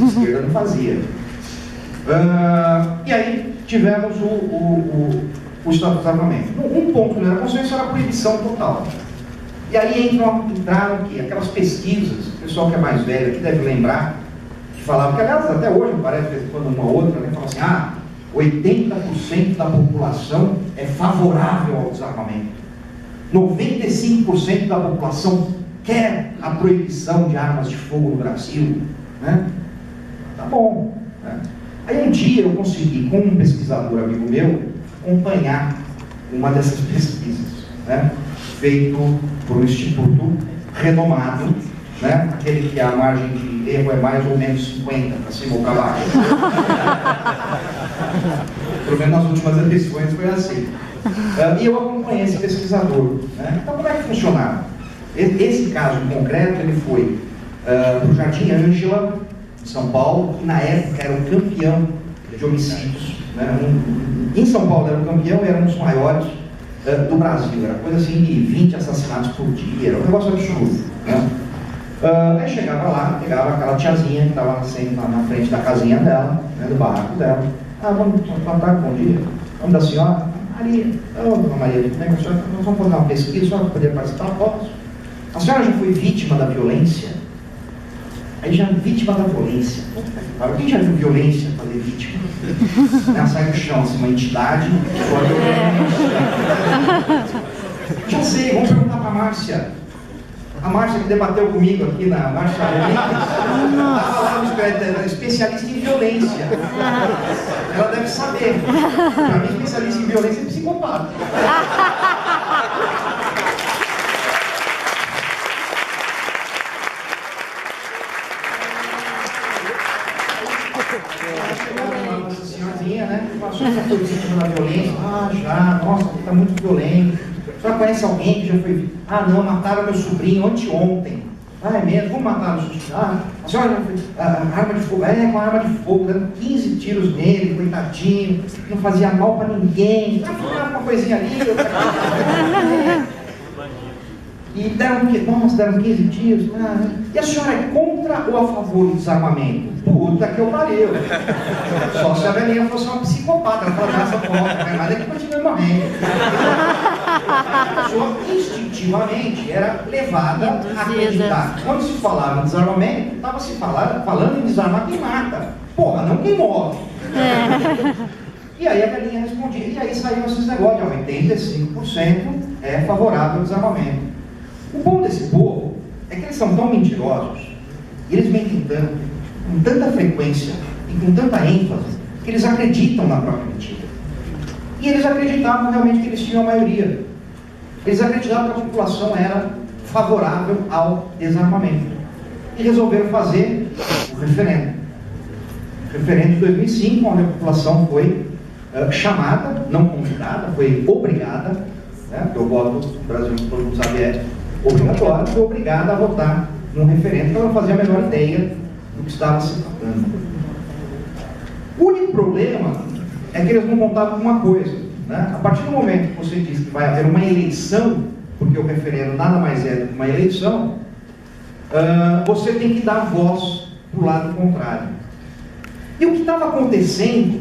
esquerda não fazia. E aí tivemos o Estatuto do Desarmamento. Um ponto que não era consenso era a proibição total. E aí entraram aqui aquelas pesquisas, o pessoal que é mais velho aqui deve lembrar, que falavam, que aliás até hoje parece que quando uma outra, né, fala assim, 80% da população é favorável ao desarmamento. 95% da população quer a proibição de armas de fogo no Brasil. Né? Tá bom. Né? Aí um dia eu consegui, com um pesquisador amigo meu, acompanhar uma dessas pesquisas, né? Feito por um instituto renomado, né? Aquele que a margem de erro é mais ou menos 50 para cima ou para baixo. Pelo menos nas últimas eleições foi assim. E eu acompanhei esse pesquisador. Né? Então, como é que funcionava? Esse caso em concreto, ele foi para o Jardim Ângela, em São Paulo, que na época era o campeão de homicídios. Né? Em São Paulo era o campeão e era um dos maiores do Brasil. Era coisa assim de 20 assassinatos por dia, era um negócio absurdo. Né? Aí chegava lá, pegava aquela tiazinha que estava sempre na frente da casinha dela, né, do barraco dela. Vamos contar, bom dia. Vamos da senhora? Maria. Dona Maria, como é que a senhora? Nós vamos fazer uma pesquisa, a senhora poderia participar? Posso? A senhora já foi vítima da violência? Aí já vítima da violência. Quem já viu violência fazer vítima? Ela sai do chão, assim, uma entidade. Já sei, vamos perguntar para a Márcia. A Márcia que debateu comigo aqui na Márcia estava lá no especialista em violência. Ela deve saber. Para mim, especialista em violência é psicopata. Nossa senhorzinha, né? Passou essa coisinha da violência. Já, nossa, está muito violento. A senhora conhece alguém que já foi... não, mataram meu sobrinho anteontem. É mesmo? Como mataram o seu sobrinho? A senhora já foi... arma de fogo. Com arma de fogo, dando 15 tiros nele, coitadinho. Não fazia mal pra ninguém. Uma coisinha ali, outra coisa. E deram o quê? Nossa, deram 15 tiros. E a senhora é contra ou a favor do desarmamento? Puta que eu pariu. Só se a velhinha fosse uma psicopata. Ela fala, essa porra, não é nada que continue morrendo. A pessoa instintivamente era levada a acreditar. Quando se falava em desarmamento, estava se falando em desarmar quem mata. Porra, não quem morre. E aí a velhinha respondia. E aí saíram esses negócios, 85% é favorável ao desarmamento. O bom desse povo é que eles são tão mentirosos, e eles mentem tanto, com tanta frequência e com tanta ênfase, que eles acreditam na própria mentira. E eles acreditavam realmente que eles tinham a maioria. Eles acreditavam que a população era favorável ao desarmamento. E resolveram fazer o referendo. O referendo de 2005, onde a população foi chamada, não convidada, foi obrigada, né, porque o voto no Brasil, todo mundo sabe, é obrigatório, foi obrigada a votar num referendo, porque ela não fazia a menor ideia do que estava se tratando. O único problema é que eles não contavam com uma coisa, né? A partir do momento que você diz que vai haver uma eleição, porque o referendo nada mais é do que uma eleição, você tem que dar voz para o lado contrário. E o que estava acontecendo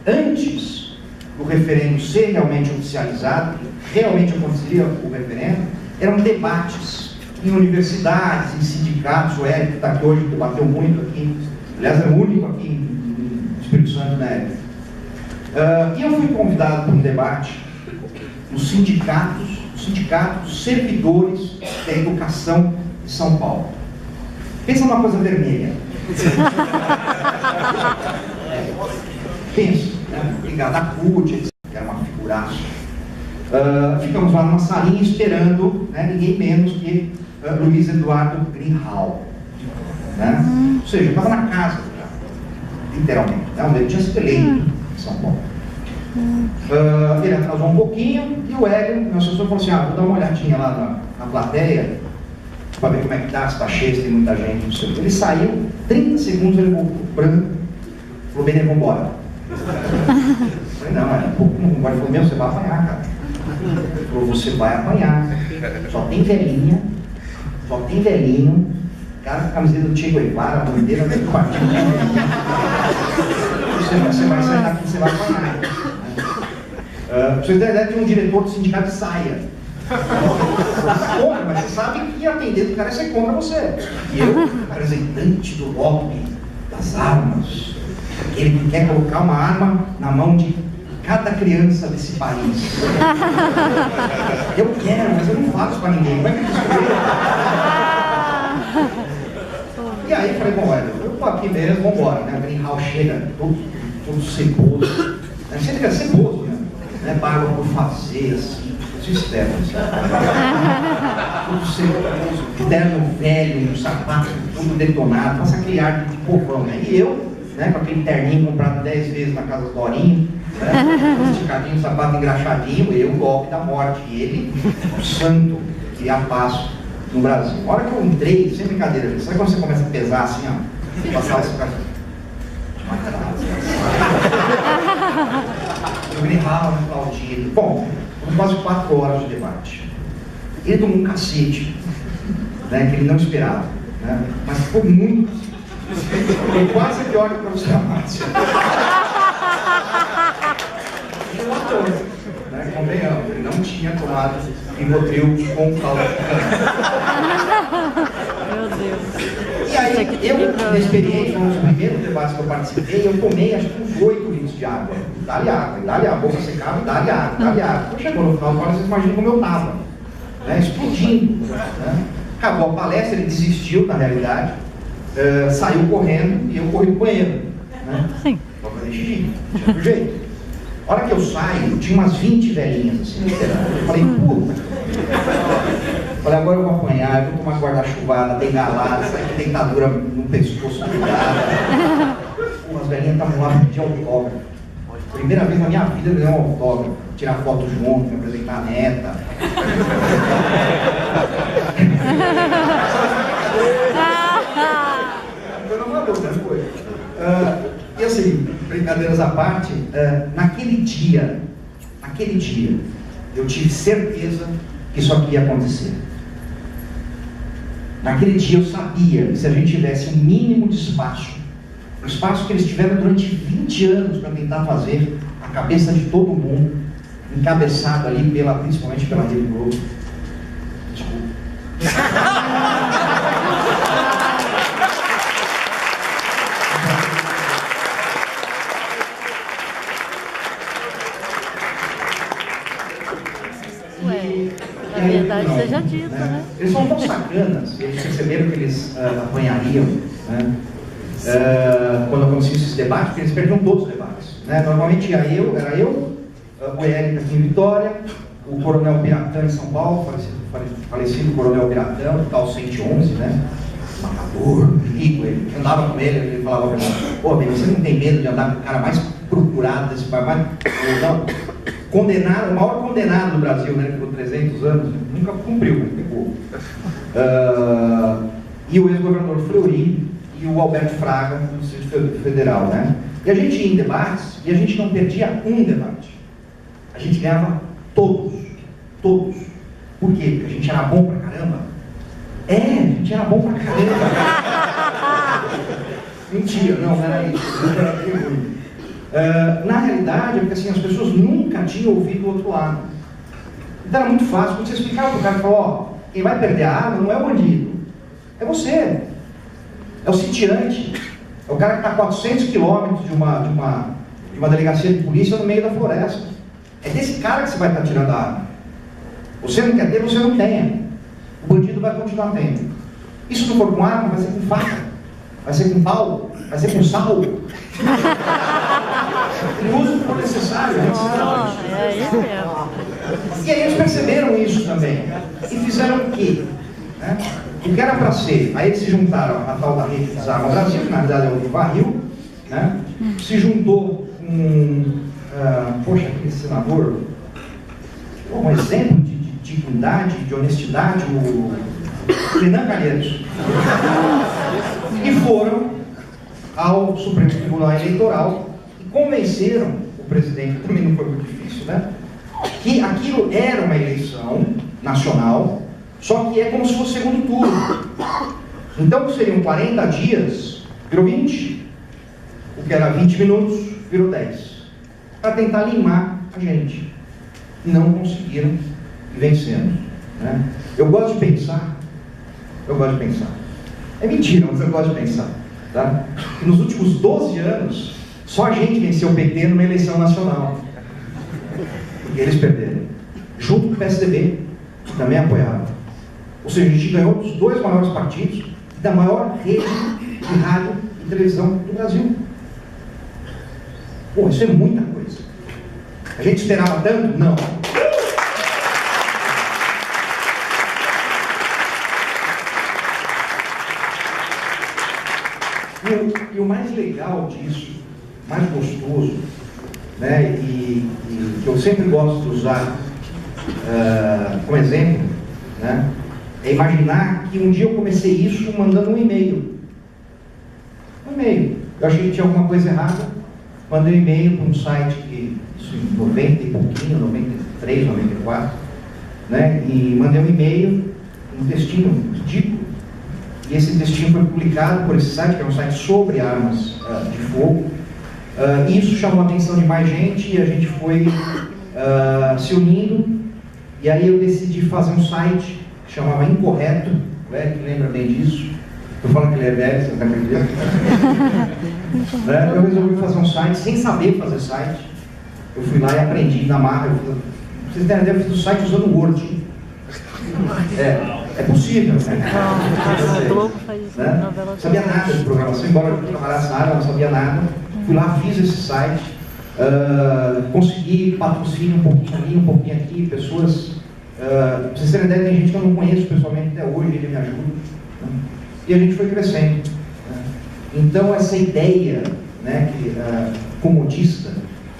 antes do referendo ser realmente oficializado, realmente aconteceria o referendo, eram debates em universidades, em sindicatos. O Érico está aqui hoje, debateu muito aqui, aliás, é o único aqui em Espírito Santo, né? E eu fui convidado para um debate nos sindicatos dos servidores da educação de São Paulo. Pensa numa coisa vermelha. Pensa, né? Ligado à CUT, que era uma figuraça. Ficamos lá numa salinha esperando, né, ninguém menos que Luiz Eduardo Greenhalgh, né? Ou seja, eu estava na casa, literalmente, né, onde ele tinha sido eleito em São Paulo. Ele atrasou um pouquinho e o Hélio, meu assessor, falou assim: vou dar uma olhadinha lá na plateia para ver como é que está, se está cheio, se tem muita gente, não sei o que. Ele saiu, 30 segundos ele voltou branco, falou: bem, vamos embora. Eu falei: não, é pouco, não vamos embora. Ele falou: meu, você vai apanhar, cara. Ele falou: você vai apanhar. Só tem velhinha, só tem velhinho, cara com a camiseta do Che Guevara, a bandeira do partido. Você vai sair daqui, você vai apanhar. Pra vocês terem ideia, tem um diretor do sindicato de saia. Contra, mas você sabe que atender do cara é ser contra você. E eu, representante do lobby das armas, ele que quer colocar uma arma na mão de cada criança desse país. Eu quero, mas eu não falo isso pra ninguém. Como é que eu descobri? E aí eu falei: bom, eu tô aqui mesmo, vamos embora, né? O Greenhalgh chega todo ceboso. Sempre é ceboso, né? Barba por fazer, assim, externo, tudo ceboso, terno velho, um sapato tudo detonado, passa aquele ar de povão, né? E eu, né, com aquele terninho comprado 10 vezes na casa do Dorinho, né, esticadinho, sapato engraxadinho, eu, o golpe da morte, e ele, o santo que há passo no Brasil. A hora que eu entrei, sem brincadeira, gente, sabe quando você começa a pesar assim, ó, passar esse cara, eu gritava, aplaudindo. Bom, foram quase 4 horas de debate. Ele tomou um cacete, né, que ele não esperava. né? Mas ficou muito. Foi quase pior que o professor Márcio. Né? Convenhamos, ele não tinha tomado Rivotril com caldo de cana. Meu Deus. E aí, eu, na experiência, nos primeiros debates que eu participei, eu tomei acho que uns 8 litros de água. Dá-lhe água, dá-lhe a boca secava, dá-lhe água, dá-lhe água. Quando chegou no final do vocês imaginam como eu estava, né? Explodindo. Né? Acabou a palestra, ele desistiu, na realidade, saiu correndo e eu corri pro banheiro. Né? Sim. Pra fazer xixi, não tinha outro jeito. A hora que eu saio, tinha umas 20 velhinhas assim, esperando. Eu falei, puta. Falei, agora eu vou apanhar, eu vou tomar guarda-chuvada, bengalada, sair de dentadura no pescoço ligada. As velhinhas estavam lá pedindo autógrafo. Primeira vez na minha vida eu ganhei um autógrafo. Tirar foto junto, me apresentar a neta. Foi uma louca, foi. E assim, brincadeiras à parte, naquele dia, eu tive certeza que isso aqui ia acontecer. Naquele dia eu sabia que se a gente tivesse um mínimo de espaço, o espaço que eles tiveram durante 20 anos para tentar fazer a cabeça de todo mundo, encabeçado ali principalmente pela Rede Globo. Desculpa. Na verdade, seja dito, né? Eles são tão sacanas, eles perceberam que eles apanhariam, né? Quando aconteciam esses debates, porque eles perdiam todos os debates. Né? Normalmente era eu, o Érico aqui em Vitória, o Coronel Piratã em São Paulo, falecido Coronel Piratã, o tal 111, né? Matador, perigo, ele andava com ele falava pra mim, pô, bem, você não tem medo de andar com o cara mais procurado desse país, condenado, o maior condenado do Brasil, né, por 300 anos, nunca cumpriu, mas pegou. E o ex-governador Fleury e o Alberto Fraga, do Distrito Federal, né? E a gente ia em debates e a gente não perdia um debate. A gente ganhava todos. Por quê? Porque a gente era bom pra caramba. A gente era bom pra caramba. Mentira, não era isso. Na realidade, é porque assim, as pessoas nunca tinham ouvido o outro lado. Então era muito fácil, quando você explicava para o cara, falou, quem vai perder a arma não é o bandido, é você. É o sitiante. É o cara que está a 400 quilômetros de uma delegacia de polícia no meio da floresta. É desse cara que você vai estar tirando a arma. Você não quer ter, você não tenha. O bandido vai continuar tendo. Isso não for com arma, vai ser com faca, vai ser com pau, vai ser com sal. O uso for necessário. É isso mesmo. E aí eles perceberam isso também. E fizeram o quê? Né? O que era para ser, aí eles se juntaram a tal da rede Desarma Brasil, que na verdade é o barril, né? Se juntou com, poxa, aquele senador, um exemplo de dignidade, de honestidade, o Renan Calheiros. E foram ao Supremo Tribunal Eleitoral e convenceram o presidente, também não foi muito difícil, né? Que aquilo era uma eleição nacional, só que é como se fosse segundo turno. Então, seriam 40 dias, virou 20. O que era 20 minutos, virou 10. Para tentar limar a gente. E não conseguiram e vencemos. Né? Eu gosto de pensar. É mentira, mas eu gosto de pensar. Tá? Que nos últimos 12 anos, só a gente venceu o PT numa eleição nacional. Porque eles perderam. Junto com o PSDB, que também apoiaram. Ou seja, a gente ganhou dos dois maiores partidos e da maior rede de rádio e televisão do Brasil. Pô, isso é muita coisa. A gente esperava tanto? Não. E o mais legal disso, mais gostoso, né, e que eu sempre gosto de usar como exemplo, né, é imaginar que um dia eu comecei isso mandando um e-mail. Eu achei que tinha alguma coisa errada, mandei um e-mail para um site que, isso em 90 e pouquinho, 93, 94, né, e mandei um e-mail, um textinho ridículo, e esse destino foi publicado por esse site, que é um site sobre armas de fogo. Isso chamou a atenção de mais gente e a gente foi se unindo, e aí eu decidi fazer um site que chamava Incorreto. O Eric lembra bem disso. Eu falo que ele é velho, você não acredita? Eu resolvi fazer um site sem saber fazer site. Eu fui lá e aprendi na marca. Vocês devem ter feito o site usando o Word. É possível, né? Não sabia nada de programação, embora eu trabalhasse na área, não sabia nada. Fui lá, fiz esse site, consegui patrocínio um pouquinho ali, um pouquinho aqui, pessoas. Pra vocês terem ideia, tem gente que eu não conheço pessoalmente até hoje, ele me ajuda. Né? E a gente foi crescendo. Né? Então, essa ideia, né, comodista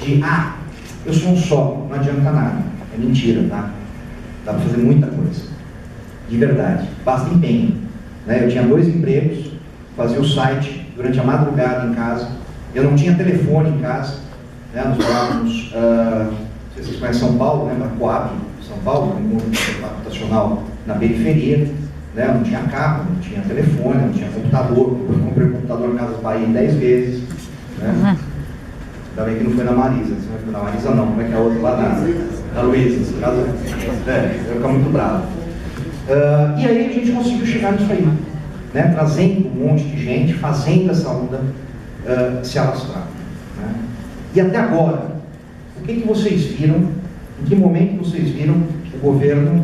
de, eu sou um só, não adianta nada. É mentira, tá? Dá para fazer muita coisa. De verdade. Basta empenho. Né? Eu tinha 2 empregos, fazia o site durante a madrugada em casa. Eu não tinha telefone em casa. Né? Nós morávamos, não sei se vocês conhecem São Paulo, né? Na Coab, São Paulo, um mundo computacional na periferia. Né? Eu não tinha carro, não tinha telefone, não tinha computador. Eu comprei um computador na Casa Bahia 10 vezes. Né? Ainda bem que não foi na Marisa. Se não foi na Marisa, não. Como é que é a outra lá na Luísa? Eu ficar muito bravo. E aí a gente conseguiu chegar nisso aí. Né? Trazendo um monte de gente, fazendo essa onda se alastrar. Né? E até agora, o que vocês viram, em que momento vocês viram o governo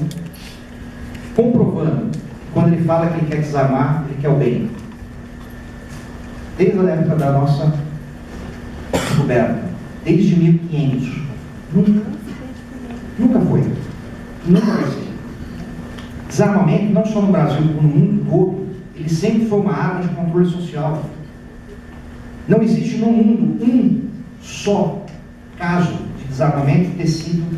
comprovando, quando ele fala que ele quer desarmar, ele quer o bem? Desde a época da nossa descoberta, desde 1500, nunca foi, nunca vai ser. Desarmamento, não só no Brasil, como no mundo todo, ele sempre foi uma arma de controle social. Não existe no mundo um só caso de desarmamento ter sido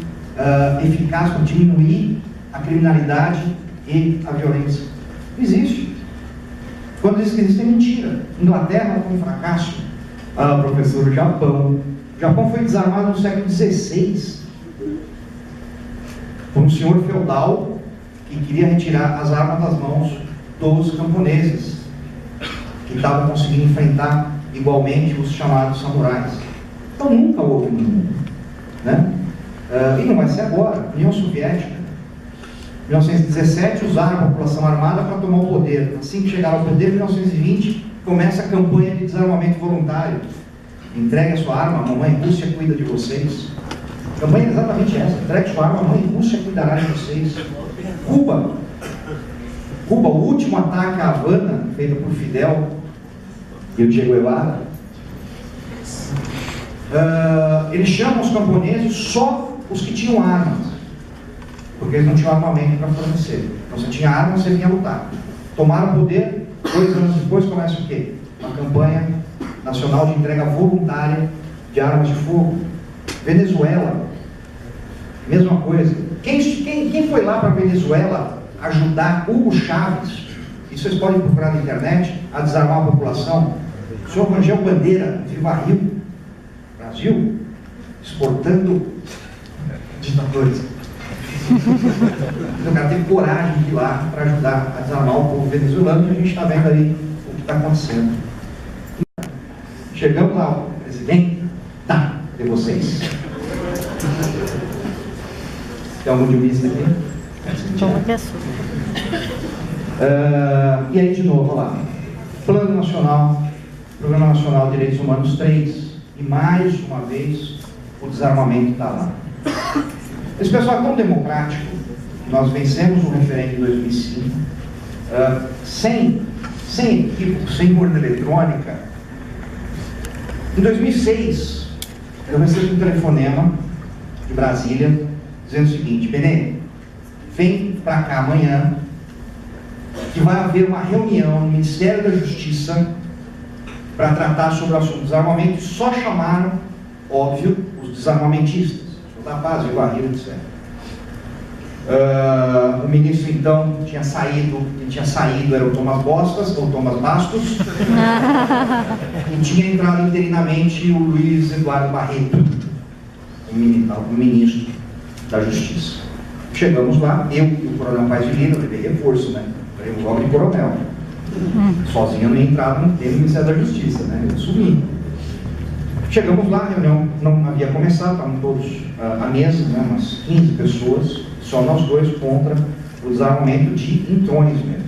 eficaz para diminuir a criminalidade e a violência. Não existe. Quando diz que existe, é mentira. Inglaterra foi um fracasso. Professor, o Japão. O Japão foi desarmado no século XVI por um senhor feudal que queria retirar as armas das mãos dos camponeses, que estavam conseguindo enfrentar igualmente os chamados samurais. Então nunca houve no mundo. Né? E não vai ser agora. União Soviética, em 1917, usaram a população armada para tomar o poder. Assim que chegaram ao poder, em 1920, começa a campanha de desarmamento voluntário. Entregue a sua arma, a mamãe Rússia cuida de vocês. A campanha é exatamente essa: entregue a sua arma, a mamãe Rússia cuidará de vocês. Cuba, o último ataque à Havana, feito por Fidel e o Che Guevara, eles chamam os camponeses só os que tinham armas, porque eles não tinham armamento para fornecer. Então, você tinha arma, você vinha lutar. Tomaram o poder, 2 anos depois começa o quê? Uma campanha nacional de entrega voluntária de armas de fogo. Venezuela, mesma coisa. Quem foi lá para a Venezuela ajudar Hugo Chávez, e vocês podem procurar na internet, a desarmar a população? O senhor Rangel Bandeira, Viva Rio, Brasil, exportando ditadores. O cara teve coragem de ir lá para ajudar a desarmar o povo venezuelano, e a gente está vendo aí o que está acontecendo. Chegamos lá, o presidente, de vocês. Tem algum jurista aqui? E aí, de novo, lá. Plano Nacional, Programa Nacional de Direitos Humanos 3, e mais uma vez o desarmamento está lá. Esse pessoal é tão democrático, nós vencemos o referendo em 2005, sem equívoco, sem urna eletrônica. Em 2006, eu recebi um telefonema de Brasília, dizendo o seguinte: Benê, vem para cá amanhã, que vai haver uma reunião no Ministério da Justiça para tratar sobre o assunto do desarmamento. Só chamaram, óbvio, os desarmamentistas, da paz, Viva Rio, etc. O ministro então tinha saído, era o Thomas Bastos, e tinha entrado interinamente o Luiz Eduardo Barreto, o ministro da Justiça. Chegamos lá, eu e o coronel Paz de Lima, levei reforço, né? Falei logo de coronel. Sozinho eu não entrava no Ministério da Justiça, né? Eu sumi. Chegamos lá, a reunião não havia começado, estavam todos à mesa, né? Umas 15 pessoas, só nós dois contra o desarmamento de intrones mesmo.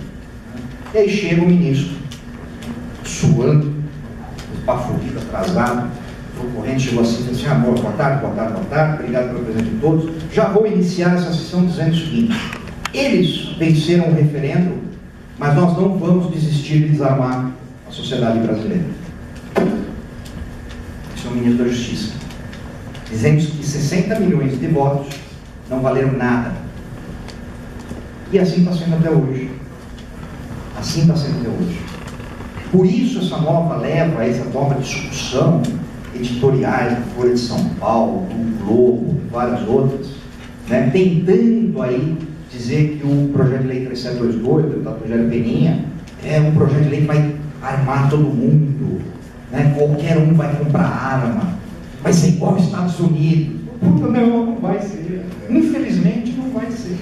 E aí chega o ministro, suando, esbaforido, atrasado, o corrente chegou assim, disse assim, boa tarde, obrigado pelo presente de todos. Já vou iniciar essa sessão dizendo o seguinte: eles venceram o referendo, mas nós não vamos desistir de desarmar a sociedade brasileira. Esse é o ministro da Justiça. Dizemos que 60 milhões de votos não valeram nada. E assim está sendo até hoje. Assim está sendo até hoje. Por isso essa nova leva, essa nova discussão editoriais da Folha de São Paulo, do Globo, várias outras, né, tentando aí dizer que o projeto de lei 3722, do deputado Rogério Peninha, é um projeto de lei que vai armar todo mundo, né, qualquer um vai comprar arma, vai ser igual aos Estados Unidos. Puta, não vai ser. Infelizmente não vai ser.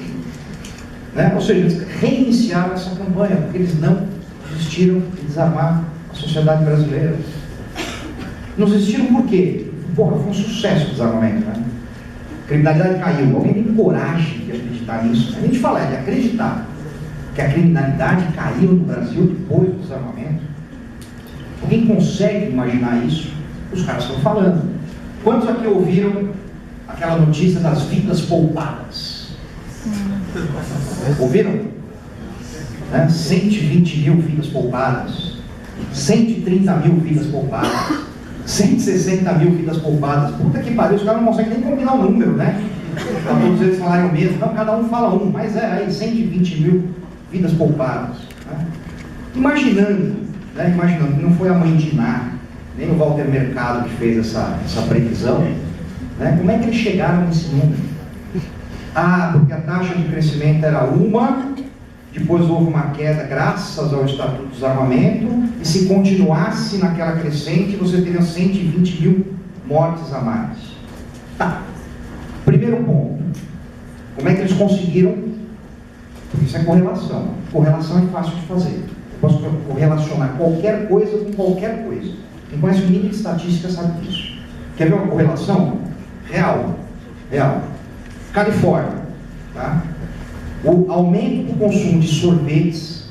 Né? Ou seja, eles reiniciaram essa campanha, porque eles não desistiram de desarmar a sociedade brasileira. Não desistiram por quê? Porra, foi um sucesso o desarmamento, né? A criminalidade caiu. Alguém tem coragem de acreditar nisso? A gente fala de acreditar que a criminalidade caiu no Brasil depois do desarmamento. Alguém consegue imaginar isso? Os caras estão falando. Quantos aqui ouviram aquela notícia das vidas poupadas? Ouviram? Né? 120 mil vidas poupadas, 130 mil vidas poupadas, 160 mil vidas poupadas. Puta que pariu, os caras não conseguem nem combinar o número, né? Para todos eles falarem o mesmo. Não, cada um fala um, mas é aí 120 mil vidas poupadas. Né? Imaginando que não foi a mãe de Iná, nem o Walter Mercado que fez essa previsão, né? Como é que eles chegaram nesse número? Ah, porque a taxa de crescimento era uma, depois houve uma queda graças ao Estatuto do Desarmamento, e se continuasse naquela crescente, você teria 120 mil mortes a mais. Tá. Primeiro ponto. Como é que eles conseguiram? Porque isso é correlação. Correlação é fácil de fazer. Eu posso correlacionar qualquer coisa com qualquer coisa. Quem conhece o mínimo de estatística sabe disso. Quer ver uma correlação? Real. Califórnia, tá? O aumento do consumo de sorvetes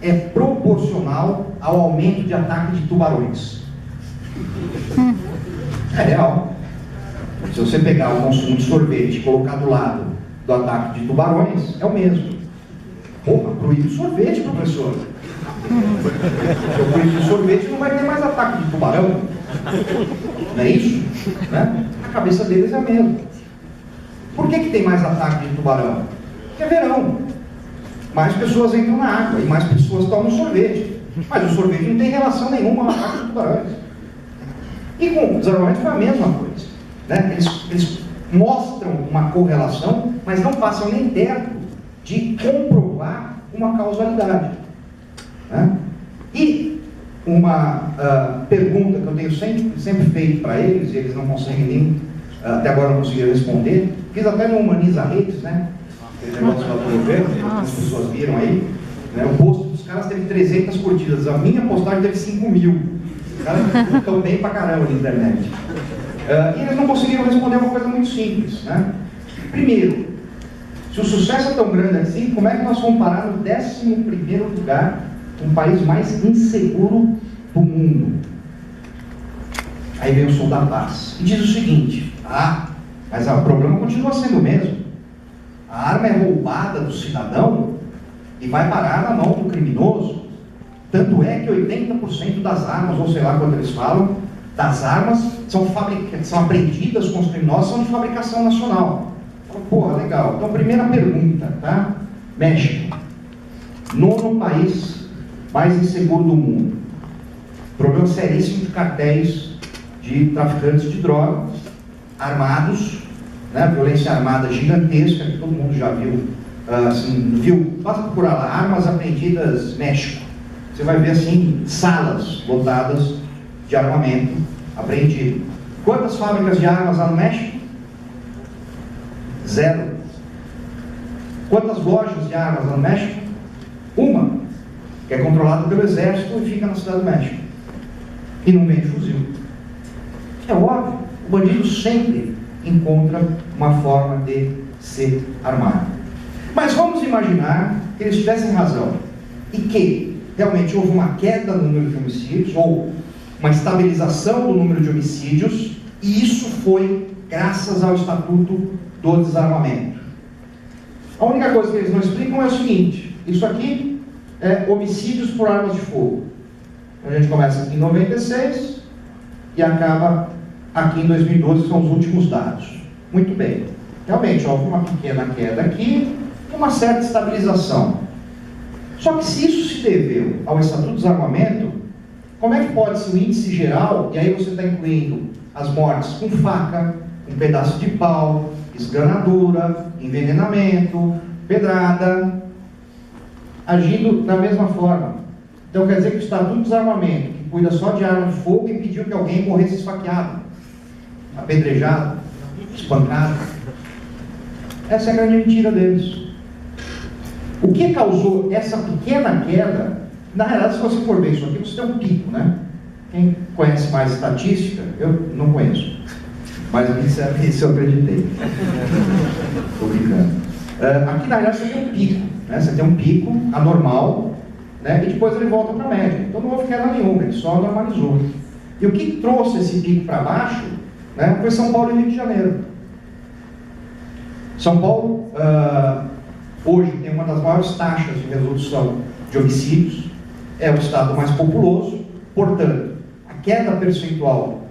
é proporcional ao aumento de ataque de tubarões. É real. Se você pegar o consumo de sorvete e colocar do lado do ataque de tubarões, é o mesmo. Porra, proíbe o sorvete, professor. Se eu proíbe o sorvete, não vai ter mais ataque de tubarão. Não é isso? Né? A cabeça deles é a mesma. Por que tem mais ataque de tubarão? Porque é verão. Mais pessoas entram na água e mais pessoas tomam sorvete. Mas o sorvete não tem relação nenhuma com o ataque de tubarões. E com o desarmamento foi a mesma coisa. Né? Eles mostram uma correlação, mas não passam nem perto de comprovar uma causalidade. Né? E uma pergunta que eu tenho sempre feito para eles, e eles não conseguem nem, até agora não conseguiram responder, fiz até no Humaniza Redes, né? Aquele negócio lá do governo, as pessoas viram aí, né? O post dos caras teve 300 curtidas, a minha postagem teve 5 mil. Os caras estão bem pra caramba na internet. E eles não conseguiram responder uma coisa muito simples, né? Primeiro, se o sucesso é tão grande assim, como é que nós vamos parar no 11º lugar, um país mais inseguro do mundo? Aí vem o Som da Paz e diz o seguinte: mas o problema continua sendo o mesmo. A arma é roubada do cidadão e vai parar na mão do criminoso. Tanto é que 80% das armas, ou sei lá quanto eles falam, das armas são apreendidas com os criminosos, são de fabricação nacional. Porra, legal. Então, primeira pergunta, tá? México, 9º país mais inseguro do mundo. Problema seríssimo de cartéis de traficantes de drogas, armados, né? Violência armada gigantesca, que todo mundo já viu. Basta procurar lá, armas apreendidas México. Você vai ver assim, salas lotadas de armamento apreendido. Quantas fábricas de armas há no México? 0. Quantas lojas de armas há no México? 1. que é controlado pelo exército e fica na Cidade do México. E não vende fuzil. É óbvio, o bandido sempre encontra uma forma de se armar. Mas vamos imaginar que eles tivessem razão e que realmente houve uma queda no número de homicídios ou uma estabilização do número de homicídios, e isso foi graças ao Estatuto do Desarmamento. A única coisa que eles não explicam é o seguinte: isso aqui é homicídios por armas de fogo. A gente começa aqui em 96 e acaba aqui em 2012, que são os últimos dados. Muito bem. Realmente houve uma pequena queda aqui e uma certa estabilização. Só que se isso se deveu ao Estatuto do Desarmamento, como é que pode ser o índice geral, e aí você está incluindo as mortes com faca, com pedaço de pau, esganadura, envenenamento, pedrada, agindo da mesma forma? Então quer dizer que o Estatuto do Desarmamento, que cuida só de arma de fogo, impediu que alguém morresse esfaqueado, apedrejado, espancado. Essa é a grande mentira deles. O que causou essa pequena queda? Na realidade, se você for ver isso aqui, você tem um pico, né? Quem conhece mais estatística, eu não conheço, mas isso eu acreditei. Estou brincando. Aqui na realidade você tem um pico, né? Você tem um pico anormal, né? E depois ele volta para a média. Então não houve queda nenhuma, ele só normalizou. E o que trouxe esse pico para baixo, né, foi São Paulo e Rio de Janeiro. São Paulo hoje tem uma das maiores taxas de resolução de homicídios, é o estado mais populoso, portanto, a queda percentual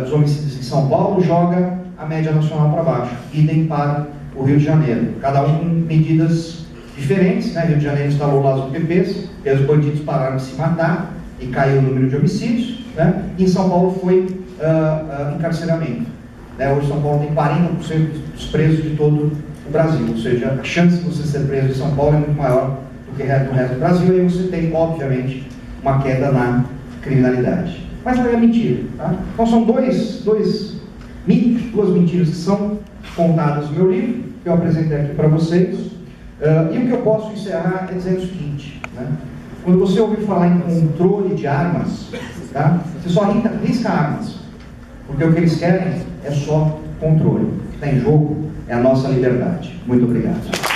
dos homicídios em São Paulo joga a média nacional para baixo, idem para o Rio de Janeiro, cada um com medidas diferentes, né? Rio de Janeiro instalou lá os UPPs, e os bandidos pararam de se matar e caiu o número de homicídios, né? E em São Paulo foi encarceramento, né? Hoje São Paulo tem 40% dos presos de todo o Brasil, ou seja, a chance de você ser preso em São Paulo é muito maior do que no resto do Brasil, e aí você tem, obviamente, uma queda na criminalidade. Mas não é mentira, tá? Então são dois mitos, duas mentiras que são contadas no meu livro, que eu apresentei aqui para vocês. E o que eu posso encerrar é dizendo o seguinte, né? Quando você ouvir falar em controle de armas, tá? Você só risca armas, porque o que eles querem é só controle. O que está em jogo é a nossa liberdade. Muito obrigado.